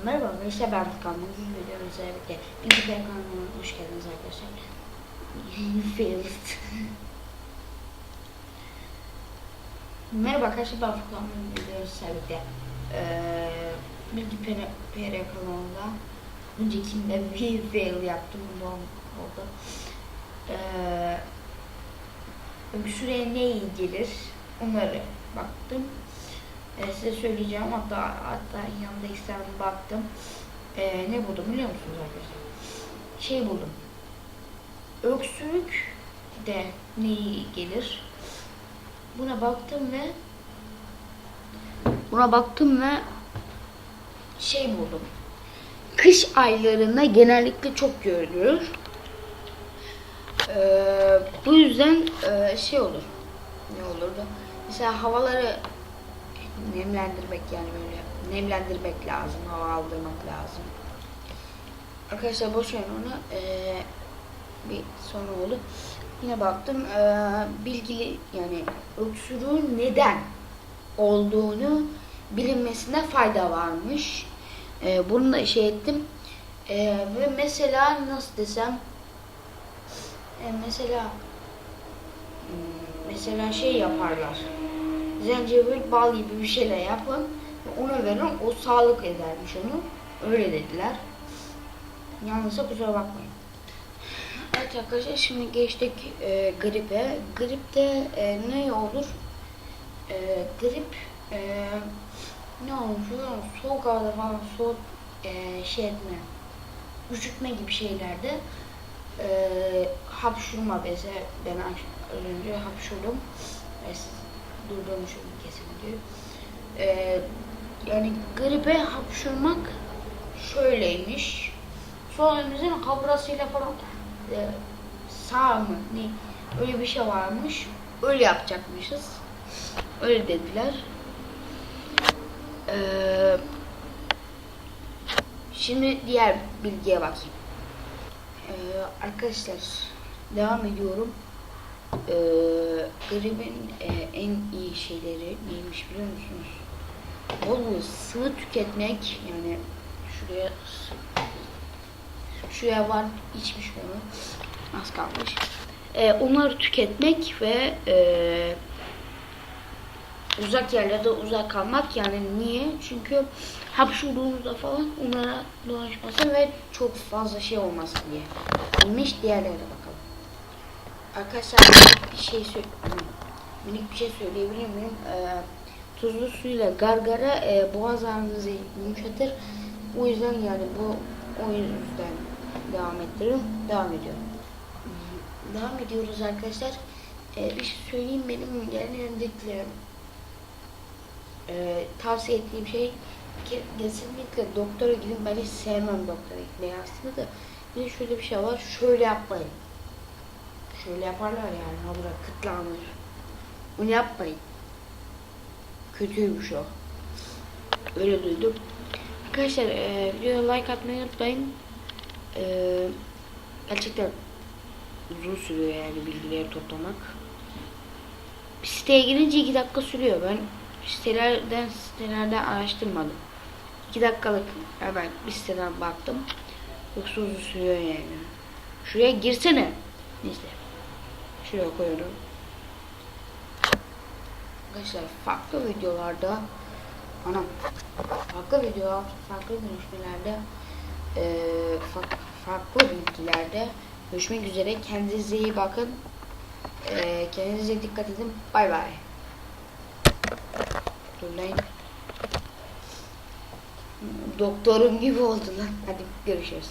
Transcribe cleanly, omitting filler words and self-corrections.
Merhaba, işte ben Furkan. Bugün videomuzla birlikte Pinky kanalına hoş geldiniz arkadaşlar. Failed. Merhaba arkadaşlar, ben Furkan. Bugün videomuzla birlikte Pinky kanalında öncekinde bir fail yaptım. Bu oldu. Şuraya ne iyi gelir onları baktım. Size söyleyeceğim, hatta yanında istedim baktım. Ne buldum biliyor musunuz arkadaşlar? Şey buldum. Öksürük de ne iyi gelir? Buna baktım ve şey buldum. Kış aylarında genellikle çok görülür. Bu yüzden şey olur. Ne olurdu? Mesela havaları nemlendirmek, yani böyle nemlendirmek lazım, hava aldırmak lazım. Arkadaşlar boş verin onu. Bir sonra oldu. Yine baktım, bilgili, yani öksürüğün neden olduğunu bilinmesine fayda varmış. Bunu da şey ettim. Ve mesela nasıl desem, mesela şey yaparlar. Zencefil, bal gibi bir şeyler yapın ve ona verin, o sağlık edermiş onu. Öyle dediler. Yalnızsa kusura bakmayın. Evet arkadaşlar, şimdi geçtik gripe. Gripte ne olur? Grip ne olur? Soğuk havada falan soğuk şey etme, üşütme gibi şeylerde hapşurma beze. Ben az önce hapşurdum. Durdurmuşum kesin diyor. Yani gripe hapşurmak şöyleymiş. Sol elimizin kaburasıyla falan sağ mı ne öyle bir şey varmış. Öyle yapacakmışız. Öyle dediler. Şimdi diğer bilgiye bakayım. Arkadaşlar devam ediyorum. Gripin en iyi şeyleri neymiş biliyor musunuz? Bol sıvı tüketmek, yani şuraya var, içmiş onu, az kalmış. Onları tüketmek ve uzak yerlerde uzak kalmak. Yani niye? Çünkü hapşurduğunuzda falan onlara dolaşmasın ve çok fazla şey olmasın diye. Neymiş, diğerlerine bakalım. Arkadaşlar minik bir şey söyleyebilir miyim? Tuzlu suyla gargara boğaz ağrınızı yumuşatır. O yüzden, yani o yüzden devam ediyorum. Devam ediyoruz arkadaşlar. Bir şey söyleyeyim, benim genellikle tavsiye ettiğim şey kesinlikle doktora gidin. Ben hiç sevmem doktora gitmeyi aslında da. Bir de şöyle bir şey var, şöyle yapmayın. Şöyle yaparlar yani, hamura kıtlanır. Bunu yapmayın. Kötüymüş o. Öyle duydum. Arkadaşlar videoya like atmayı unutmayın. Gerçekten uzun sürüyor yani bilgileri toplamak. Bir siteye girince 2 dakika sürüyor. Ben sitelerden araştırmadım. 2 dakikalık hemen bir siteden baktım. Yoksa uzun sürüyor yani. Şuraya girsene. Neyse. Şuraya koyuyorum. Arkadaşlar farklı videolarda farklı görüşmelerde farklı bilgilerde görüşmek üzere. Kendinize iyi bakın. Kendinize dikkat edin. Bay bay. Durlayın. Doktorum gibi oldu lan. Hadi görüşürüz.